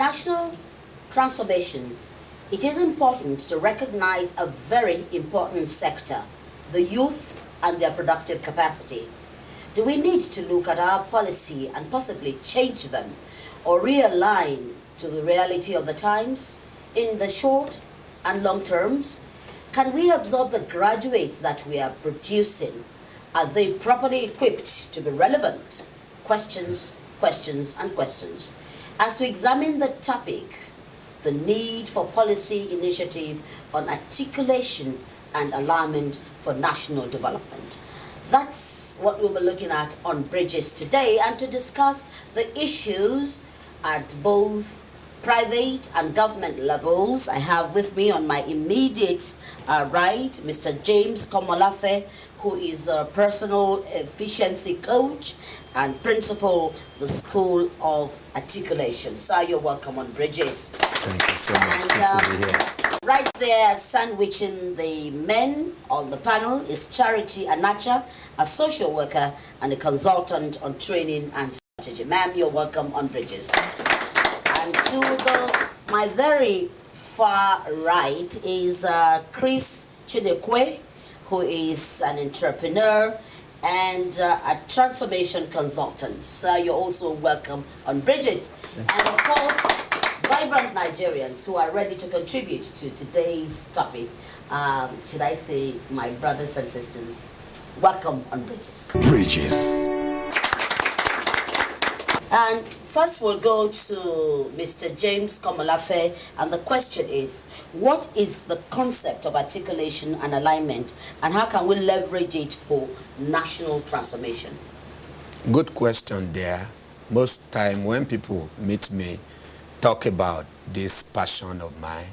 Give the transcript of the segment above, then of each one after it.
national transformation, it is important to recognize a very important sector, the youth and their productive capacity. Do we need to look at our policy and possibly change them or realign to the reality of the times in the short and long terms? Can we absorb the graduates that we are producing? Are they properly equipped to be relevant? Questions, questions, and questions. As we examine the topic, the need for policy initiative on articulation and alignment for national development. That's what we'll be looking at on Bridges today, and to discuss the issues at both private and government levels. I have with me on my immediate right Mr. James Komolafe, who is a personal efficiency coach and principal the School of Articulation. Sir, you're welcome on Bridges. Thank you so much. Good to be here. Right there, sandwiching the men on the panel is Charity Anacha, a social worker and a consultant on training and strategy. Ma'am, you're welcome on Bridges. And to my very far right is Chris Chinekwe, who is an entrepreneur and a transformation consultant. So you're also welcome on Bridges. And of course, vibrant Nigerians who are ready to contribute to today's topic. Should I say, my brothers and sisters, welcome on Bridges. Bridges. And first we'll go to Mr. James Komolafe, and the question is, what is the concept of articulation and alignment, and how can we leverage it for national transformation? Good question there. Most time when people meet me, talk about this passion of mine,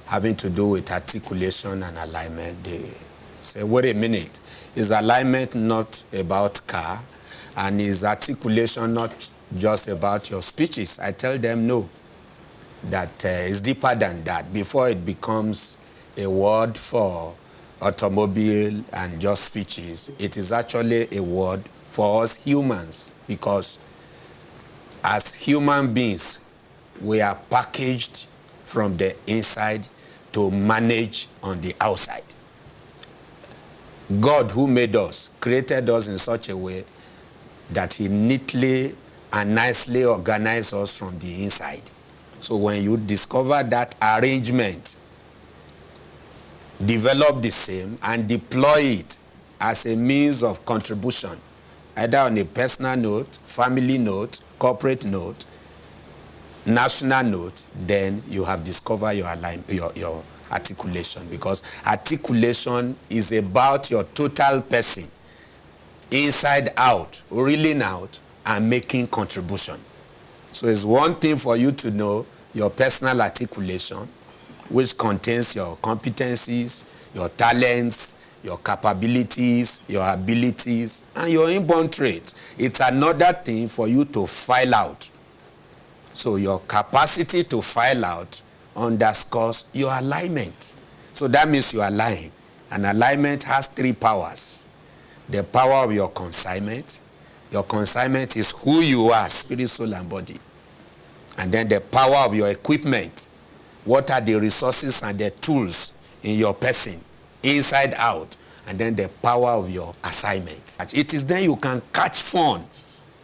having to do with articulation and alignment, they say, wait a minute, is alignment not about car? And is articulation not just about your speeches? I tell them no, that it's deeper than that. Before it becomes a word for automobile and just speeches, it is actually a word for us humans, because as human beings, we are packaged from the inside to manage on the outside. God, who made us, created us in such a way that he neatly and nicely organized us from the inside. So when you discover that arrangement, develop the same and deploy it as a means of contribution, either on a personal note, family note, corporate note, national note, then you have discovered your articulation, because articulation is about your total person, inside out, reeling out, and making contribution. So it's one thing for you to know your personal articulation, which contains your competencies, your talents, your capabilities, your abilities, and your inborn traits. It's another thing for you to file out. So your capacity to file out underscores your alignment. So that means you align. And alignment has three powers. The power of your consignment. Your consignment is who you are, spirit, soul, and body. And then the power of your equipment. What are the resources and the tools in your person, inside out? And then the power of your assignment. It is then you can catch fun,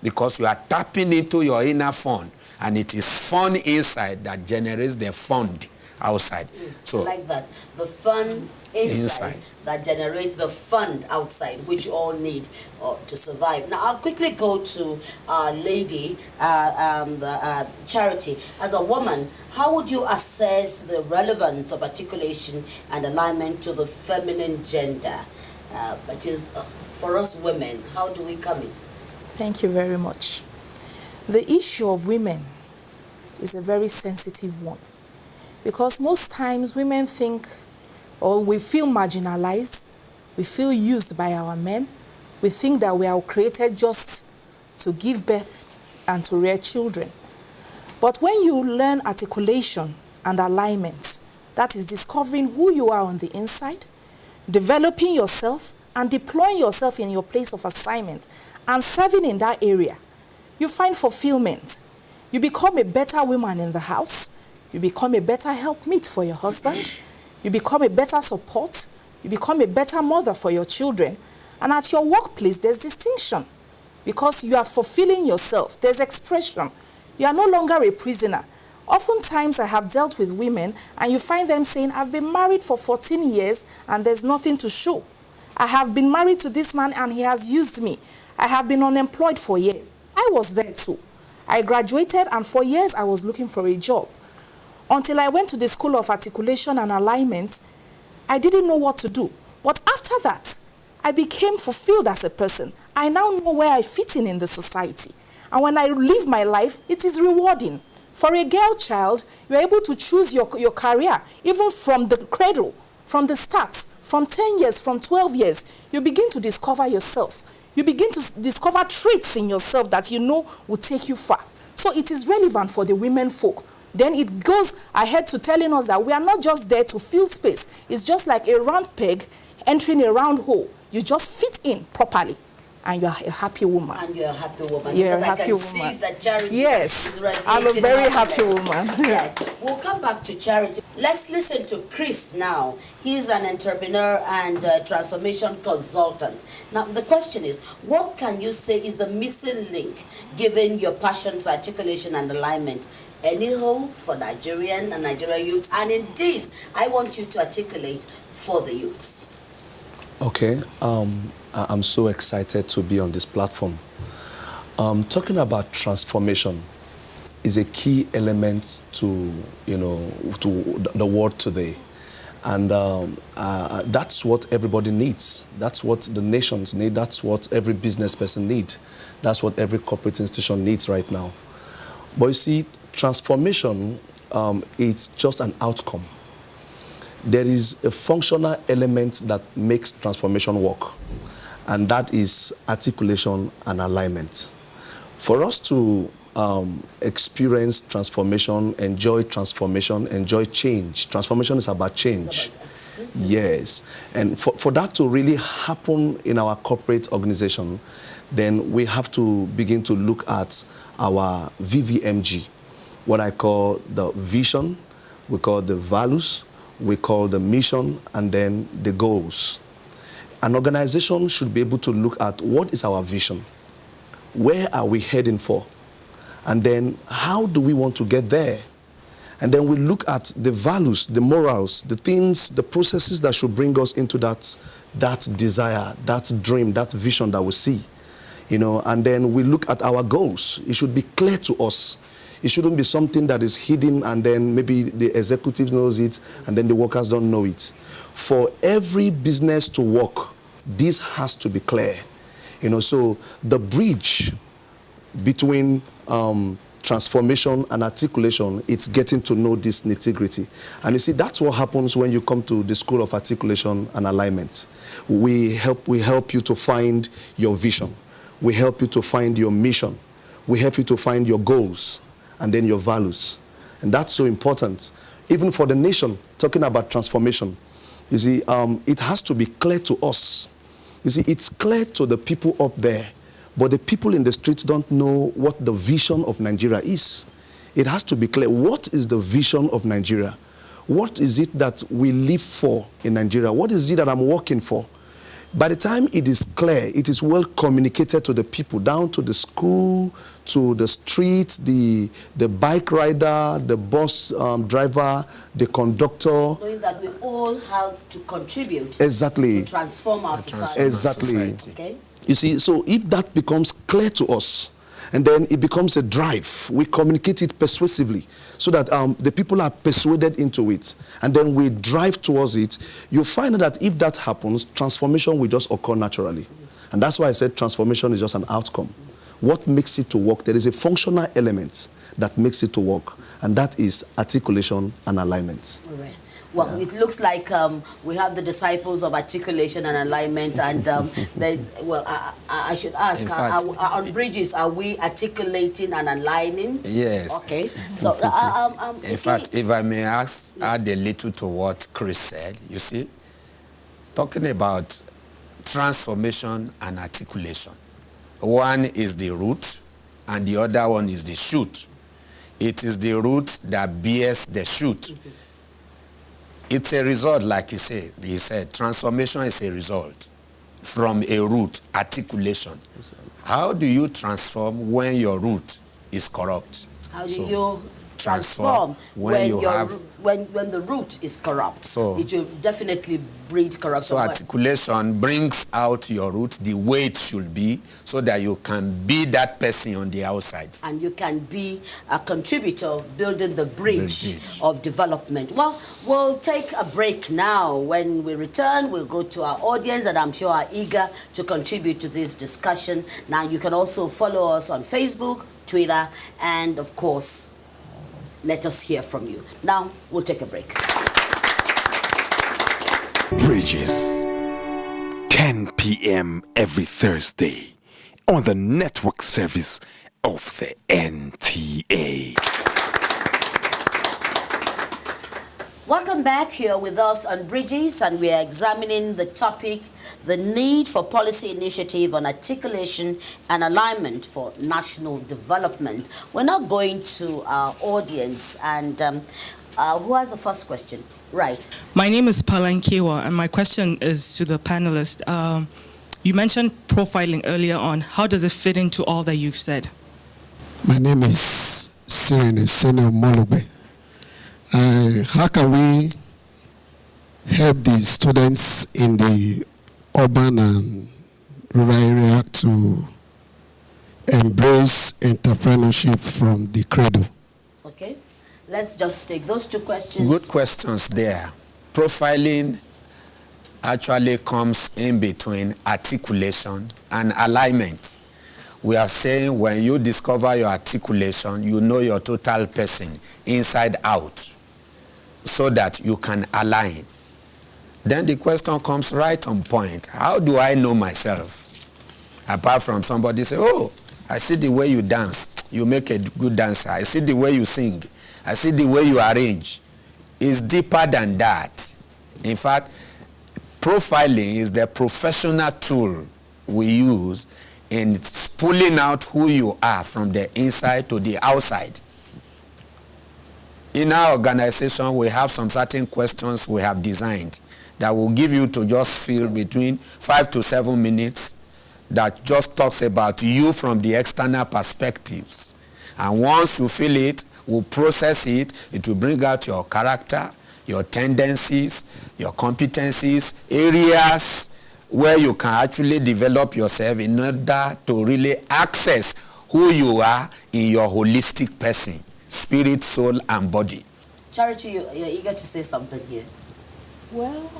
because you are tapping into your inner fun. And it is fun inside that generates the fund outside. So I like that. The fun inside that generates the fund outside, which you all need to survive. Now, I'll quickly go to lady, Charity. As a woman, how would you assess the relevance of articulation and alignment to the feminine gender? That is, for us women, how do we come in? Thank you very much. The issue of women is a very sensitive one, because most times women think, or we feel marginalized, we feel used by our men, we think that we are created just to give birth and to rear children. But when you learn articulation and alignment, that is discovering who you are on the inside, developing yourself and deploying yourself in your place of assignment and serving in that area, you find fulfillment. You become a better woman in the house. You become a better helpmeet for your husband. You become a better support. You become a better mother for your children. And at your workplace, there's distinction because you are fulfilling yourself. There's expression. You are no longer a prisoner. Oftentimes, I have dealt with women, and you find them saying, I've been married for 14 years, and there's nothing to show. I have been married to this man, and he has used me. I have been unemployed for years. I was there too. I graduated, and for years, I was looking for a job. Until I went to the School of Articulation and Alignment, I didn't know what to do. But after that, I became fulfilled as a person. I now know where I fit in the society. And when I live my life, it is rewarding. For a girl child, you're able to choose your career, even from the cradle, from the start, from 10 years, from 12 years. You begin to discover yourself. You begin to discover traits in yourself that you know will take you far. So it is relevant for the women folk. Then it goes ahead to telling us that we are not just there to fill space. It's just like a round peg entering a round hole. You just fit in properly, and you are a happy woman. And you're a happy woman. You're because a happy I can woman. see that Charity Yes, is ready. I'm a very happy woman. Yes, we'll come back to Charity. Let's listen to Chris now. He's an entrepreneur and transformation consultant. Now, the question is, what can you say is the missing link, given your passion for articulation and alignment? Any hope for Nigerian and Nigerian youths? And indeed, I want you to articulate for the youths. Okay, I'm so excited to be on this platform. Talking about transformation is a key element to, to the world today. And that's what everybody needs. That's what the nations need. That's what every business person needs. That's what every corporate institution needs right now. But you see, transformation, it's just an outcome. There is a functional element that makes transformation work, and that is articulation and alignment. For us to experience transformation, enjoy change. Transformation is about change. Yes. And for that to really happen in our corporate organization, then we have to begin to look at our VVMG, what I call the vision, we call the values, we call the mission, and then the goals. An organization should be able to look at what is our vision, where are we heading for, and then how do we want to get there? And then we look at the values, the morals, the things, the processes that should bring us into that desire, that dream, that vision that we see. And then we look at our goals. It should be clear to us. It shouldn't be something that is hidden and then maybe the executive knows it and then the workers don't know it. For every business to work, this has to be clear. So the bridge between transformation and articulation, it's getting to know this nitty-gritty. And you see, that's what happens when you come to the School of Articulation and Alignment. We help you to find your vision. We help you to find your mission. We help you to find your goals and then your values. And that's so important. Even for the nation, talking about transformation, you see, it has to be clear to us. You see, it's clear to the people up there, but the people in the streets don't know what the vision of Nigeria is. It has to be clear. What is the vision of Nigeria? What is it that we live for in Nigeria? What is it that I'm working for? By the time it is clear, it is well communicated to the people, down to the school, to the street, the bike rider, the bus driver, the conductor. Knowing that we all have to contribute exactly to transform our society. Exactly. Okay? You see, so if that becomes clear to us, and then it becomes a drive, we communicate it persuasively so that the people are persuaded into it, and then we drive towards it, you find that if that happens, transformation will just occur naturally. And that's why I said transformation is just an outcome. What makes it to work? There is a functional element that makes it to work, and that is articulation and alignment. All right. Well, it looks like we have the disciples of articulation and alignment, and I should ask, on bridges, are we articulating and aligning? Yes. Okay. So, in fact, if I may ask, add a little to what Chris said, you see, talking about transformation and articulation. One is the root, and the other one is the shoot. it is the root that bears the shoot. It's a result, like he said, transformation is a result from a root, articulation. How do you transform when your root is corrupt? How do you transform when the root is corrupt? So it will definitely breed corruption. So articulation brings out your root the way it should be, so that you can be that person on the outside. And you can be a contributor building the bridge of development. Well, we'll take a break now. When we return, we'll go to our audience that I'm sure are eager to contribute to this discussion. Now, you can also follow us on Facebook, Twitter, and of course, let us hear from you. Now, we'll take a break. Bridges, 10 p.m. every Thursday on the network service of the NTA. Welcome back here with us on Bridges, and we are examining the topic, the need for policy initiative on articulation and alignment for national development. We're now going to our audience, and who has the first question? Right. My name is Palankewa, and my question is to the panelist. You mentioned profiling earlier on. How does it fit into all that you've said? My name is Sirene Sene Molube. How can we help the students in the urban and rural area to embrace entrepreneurship from the cradle? Okay, let's just take those two questions. Good questions there. Profiling actually comes in between articulation and alignment. We are saying when you discover your articulation, you know your total person inside out, so that you can align. Then the question comes right on point. How do I know myself? Apart from somebody say, oh, I see the way you dance. You make a good dancer. I see the way you sing. I see the way you arrange. It's deeper than that. In fact, profiling is the professional tool we use in pulling out who you are from the inside to the outside. In our organization, we have some certain questions we have designed that will give you to just fill between 5 to 7 minutes, that just talks about you from the external perspectives. And once you fill it, we'll process it. It will bring out your character, your tendencies, your competencies, areas where you can actually develop yourself in order to really access who you are in your holistic person. Spirit, soul, and body. Charity, you're eager to say something here. Well,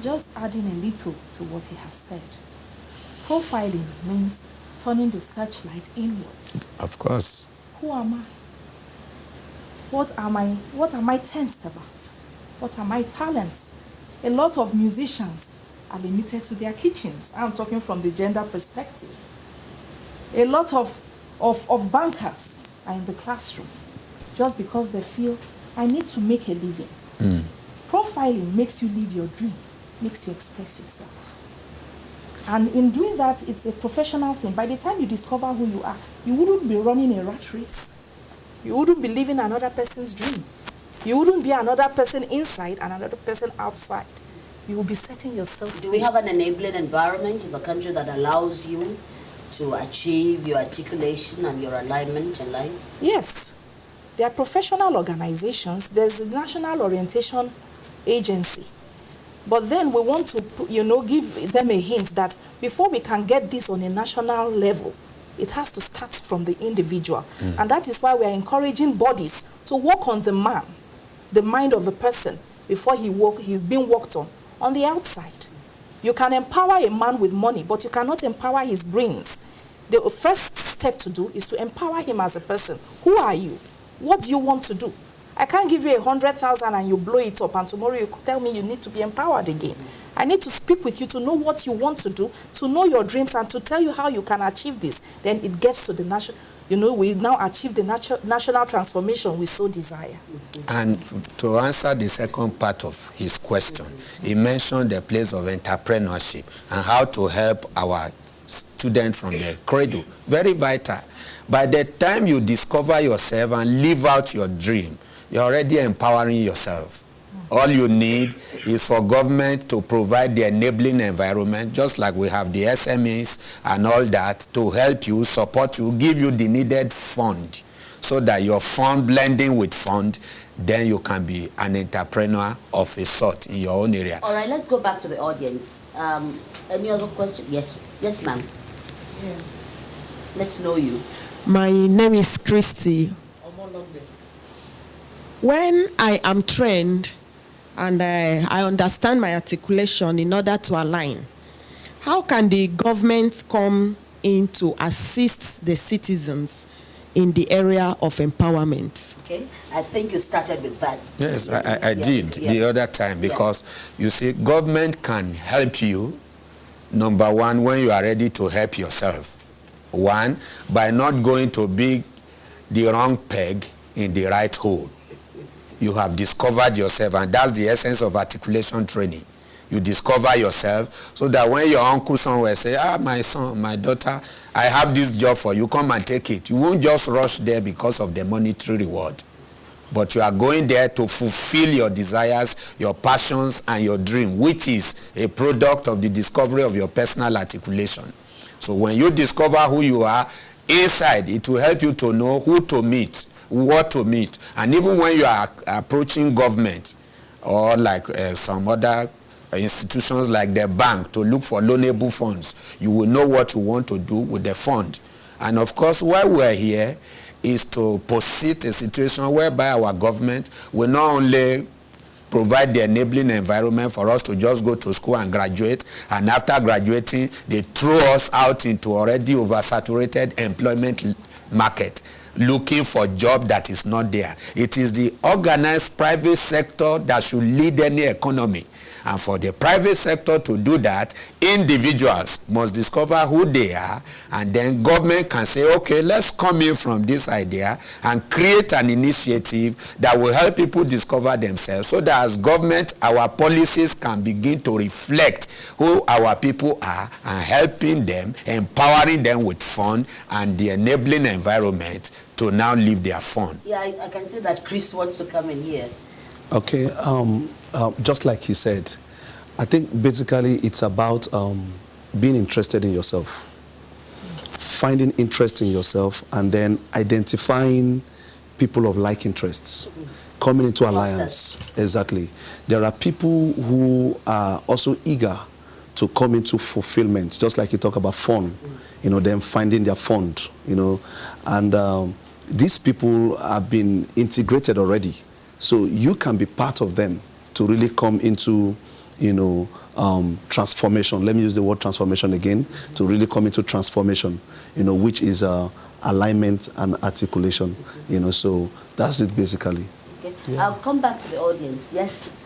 just adding a little to what he has said. Profiling means turning the searchlight inwards. Of course. Who am I? What am I tensed about? What are my talents? A lot of musicians are limited to their kitchens. I'm talking from the gender perspective. A lot of bankers are in the classroom just because they feel, I need to make a living. Profiling makes you live your dream, makes you express yourself. And in doing that, it's a professional thing. By the time you discover who you are, you wouldn't be running a rat race. You wouldn't be living another person's dream. You wouldn't be another person inside and another person outside. You will be setting yourself. Do we have an enabling environment in the country that allows you to achieve your articulation and your alignment in life? Yes. There are professional organizations. There's the National Orientation Agency. But then we want to, give them a hint that before we can get this on a national level, it has to start from the individual. And that is why we are encouraging bodies to work on the man, the mind of a person, before he's being worked on the outside. You can empower a man with money, but you cannot empower his brains. The first step to do is to empower him as a person. Who are you? What do you want to do? I can't give you 100,000 and you blow it up, and tomorrow you tell me you need to be empowered again. I need to speak with you to know what you want to do, to know your dreams, and to tell you how you can achieve this. Then it gets to the national, we now achieve the national transformation we so desire. And to answer the second part of his question, he mentioned the place of entrepreneurship and how to help our student from the cradle. Very vital. By the time you discover yourself and live out your dream, you're already empowering yourself. All you need is for government to provide the enabling environment, just like we have the SMEs and all that, to help you, support you, give you the needed fund, so that your fund blending with fund, then you can be an entrepreneur of a sort in your own area. All right, let's go back to the audience. Any other question? Yes, ma'am. Yeah. Let's know you. My name is Christy. When I am trained and I understand my articulation in order to align, how can the government come in to assist the citizens in the area of empowerment? Okay, I think you started with that. Yes, I did the other time, because you see, government can help you, number one, when you are ready to help yourself. One, by not going to be the wrong peg in the right hole. You have discovered yourself, and that's the essence of articulation training. You discover yourself, so that when your uncle somewhere say, my son, my daughter, I have this job for you, come and take it. You won't just rush there because of the monetary reward. But you are going there to fulfill your desires, your passions, and your dream, which is a product of the discovery of your personal articulation. So when you discover who you are inside, it will help you to know who to meet, what to meet. And even when you are approaching government, or like some other institutions like the bank, to look for loanable funds, you will know what you want to do with the fund. And of course, why we're here is to posit a situation whereby our government will not only provide the enabling environment for us to just go to school and graduate, and after graduating, they throw us out into already oversaturated employment market, looking for a job that is not there. It is the organized private sector that should lead any economy. And for the private sector to do that, individuals must discover who they are, and then government can say, okay, let's come in from this idea and create an initiative that will help people discover themselves, so that as government, our policies can begin to reflect who our people are, and helping them, empowering them with fund and the enabling environment to now live their fund. Yeah, I can see that Chris wants to come in here. Okay, just like he said, I think basically it's about being interested in yourself, finding interest in yourself, and then identifying people of like interests, coming into alliance. Exactly. There are people who are also eager to come into fulfillment, just like you talk about fun, them finding their fund, and these people have been integrated already. So you can be part of them to really come into, transformation. Let me use the word transformation again, to really come into transformation, which is alignment and articulation, so that's it basically. Okay. Yeah. I'll come back to the audience. Yes.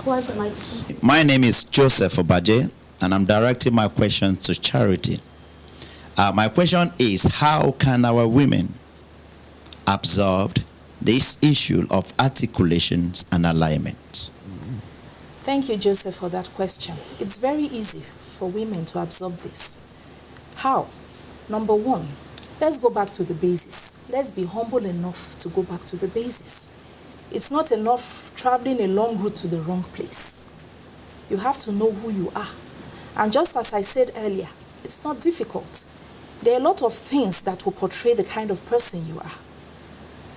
Who has the mic? My name is Joseph Obaje, and I'm directing my question to Charity. My question is, how can our women absorb this issue of articulations and alignment? Thank you, Joseph, for that question. It's very easy for women to absorb this. How? Number one, let's go back to the basis. Let's be humble enough to go back to the basis. It's not enough traveling a long route to the wrong place. You have to know who you are. And just as I said earlier, it's not difficult. There are a lot of things that will portray the kind of person you are.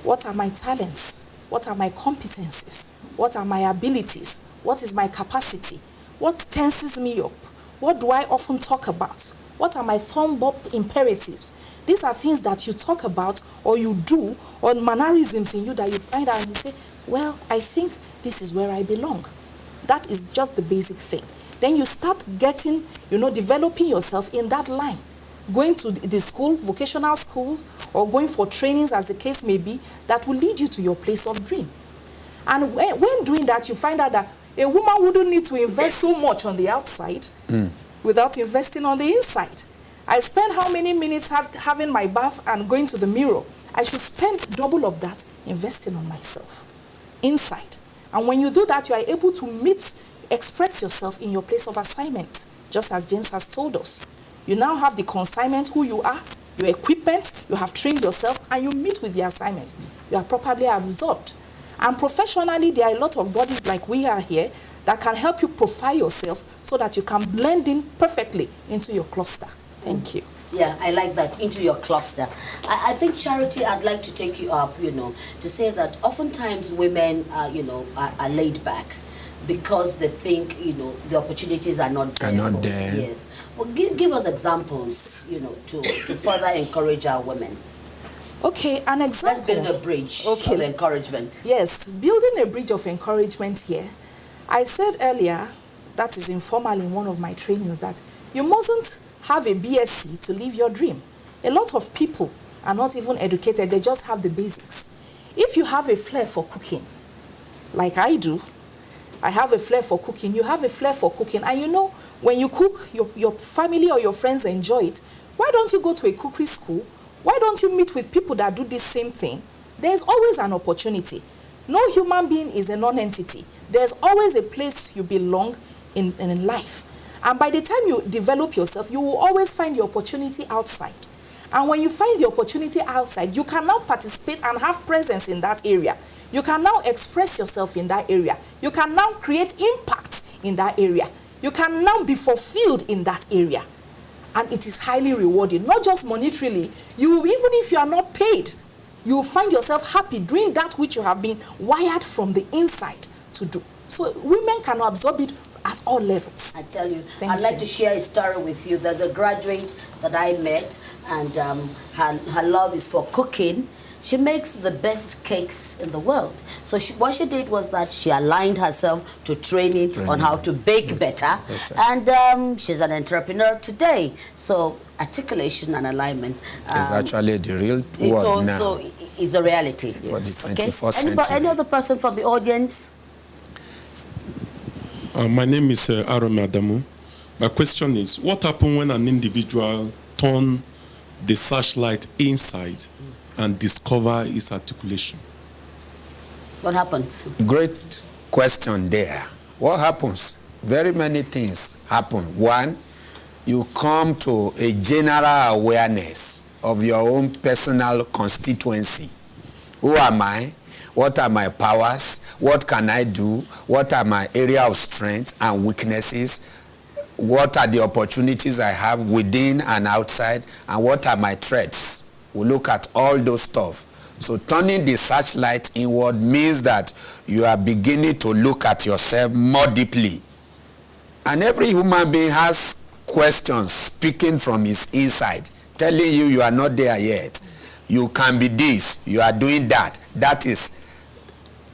What are my talents? What are my competencies? What are my abilities? What is my capacity? What tenses me up? What do I often talk about? What are my thumb-up imperatives? These are things that you talk about or you do, or mannerisms in you that you find out and you say, well, I think this is where I belong. That is just the basic thing. Then you start getting, developing yourself in that line. Going to the school, vocational schools, or going for trainings, as the case may be, that will lead you to your place of dream. And when doing that, you find out that a woman wouldn't need to invest so much on the outside without investing on the inside. I spend how many minutes having my bath and going to the mirror? I should spend double of that investing on myself, inside. And when you do that, you are able to express yourself in your place of assignment, just as James has told us. You now have the consignment, who you are, your equipment, you have trained yourself, and you meet with the assignment. You are properly absorbed. And professionally, there are a lot of bodies like we are here that can help you profile yourself so that you can blend in perfectly into your cluster. Thank you. Yeah, I like that, into your cluster. I think, Charity, I'd like to take you up, to say that oftentimes women, are laid back because they think, the opportunities are not there. Yes. Well, give us examples, to further encourage our women. Okay, an example. Let's build a bridge of encouragement. Yes, building a bridge of encouragement here. I said earlier, that is informal in one of my trainings, that you mustn't have a BSc to live your dream. A lot of people are not even educated, they just have the basics. If you have a flair for cooking, like I do, I have a flair for cooking, you have a flair for cooking, and when you cook, your family or your friends enjoy it. Why don't you go to a cookery school? Why don't you meet with people that do this same thing? There's always an opportunity. No human being is a non-entity. There's always a place you belong in life. And by the time you develop yourself, you will always find the opportunity outside. And when you find the opportunity outside, you can now participate and have presence in that area. You can now express yourself in that area. You can now create impact in that area. You can now be fulfilled in that area. And it is highly rewarding, not just monetarily. Even if you are not paid, you will find yourself happy doing that which you have been wired from the inside to do. So women can absorb it at all levels. I tell you, I'd like to share a story with you. There's a graduate that I met, and her love is for cooking. She makes the best cakes in the world. So what she did was that she aligned herself to training on how to bake better. And she's an entrepreneur today. So articulation and alignment is actually the real world now. It's a reality. For the 21st century. Any other person from the audience? My name is Aaron Adamu. My question is, what happens when an individual turns the searchlight inside and discover its articulation? What happens? Great question there. What happens? Very many things happen. One, you come to a general awareness of your own personal constituency. Who am I? What are my powers? What can I do? What are my area of strength and weaknesses? What are the opportunities I have within and outside? And what are my threats? We look at all those stuff. So turning the searchlight inward means that you are beginning to look at yourself more deeply. And every human being has questions speaking from his inside, telling you are not there yet. You can be this, you are doing that. That is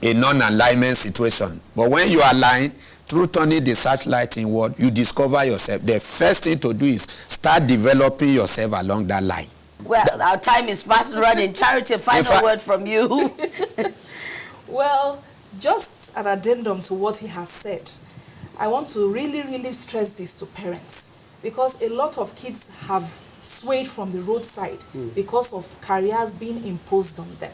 a non-alignment situation. But when you align, through turning the searchlight inward, you discover yourself. The first thing to do is start developing yourself along that line. Well, our time is fast running. Charity, final word from you. Well, just an addendum to what he has said. I want to really, really stress this to parents, because a lot of kids have swayed from the roadside because of careers being imposed on them.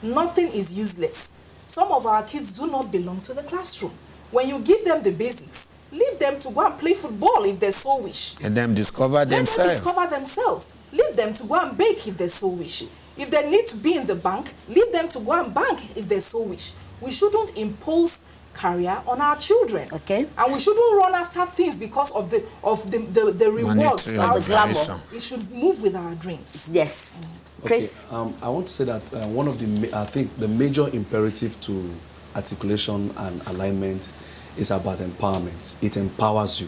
Nothing is useless. Some of our kids do not belong to the classroom. When you give them the basics, leave them to go and play football if they so wish. And then discover themselves. Leave them to go and bake if they so wish. If they need to be in the bank, leave them to go and bank if they so wish. We shouldn't impose career on our children. Okay. And we shouldn't run after things because of the rewards, the glamour. We should move with our dreams. Yes. Chris? Okay, I want to say that one of the major imperative to articulation and alignment is about empowerment. It empowers you.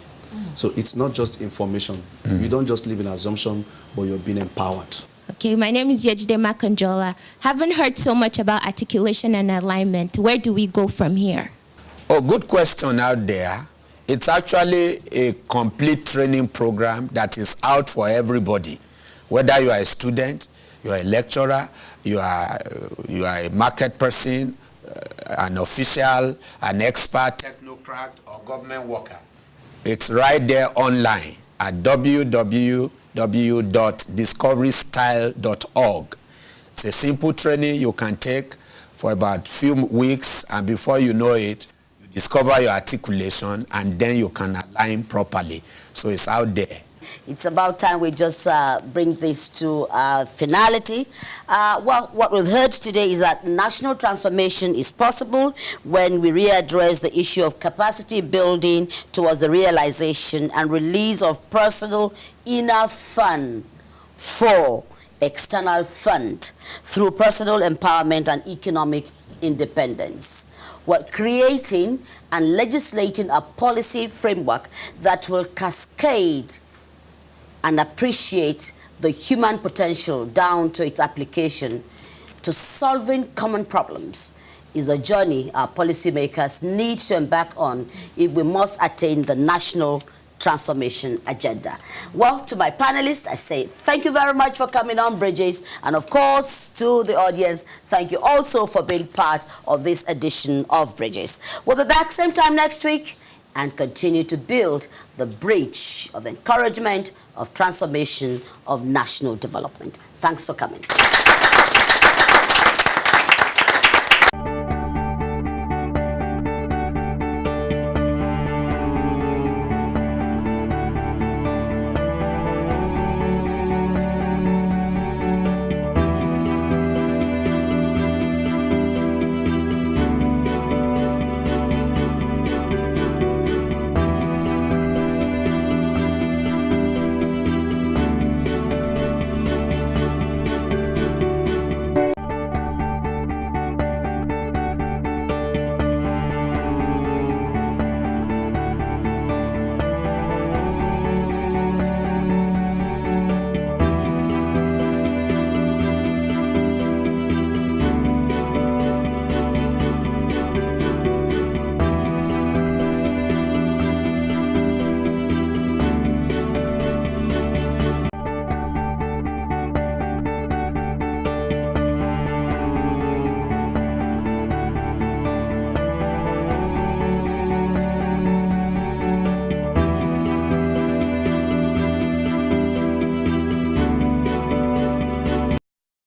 So it's not just information. You don't just live in assumption, but you're being empowered. Okay, my name is Yejide Makanjola. Haven't heard so much about articulation and alignment. Where do we go from here? Oh, good question out there. It's actually a complete training program that is out for everybody. Whether you are a student, you are a lecturer, you are a market person, an official, an expert, technocrat, or government worker. It's right there online at www.discoverystyle.org. It's a simple training you can take for about a few weeks, and before you know it, you discover your articulation, and then you can align properly. So it's out there. it's about time we just bring this to finality. Well, what we've heard today is that national transformation is possible when we readdress the issue of capacity building towards the realization and release of personal inner fun for external fund through personal empowerment and economic independence. We're creating and legislating a policy framework that will cascade and appreciate the human potential down to its application to solving common problems is a journey our policymakers need to embark on if we must attain the national transformation agenda. Well, to my panelists, I say thank you very much for coming on, Bridges. And of course, to the audience, thank you also for being part of this edition of Bridges. We'll be back same time next week and continue to build the bridge of encouragement, of transformation, of national development. Thanks for coming.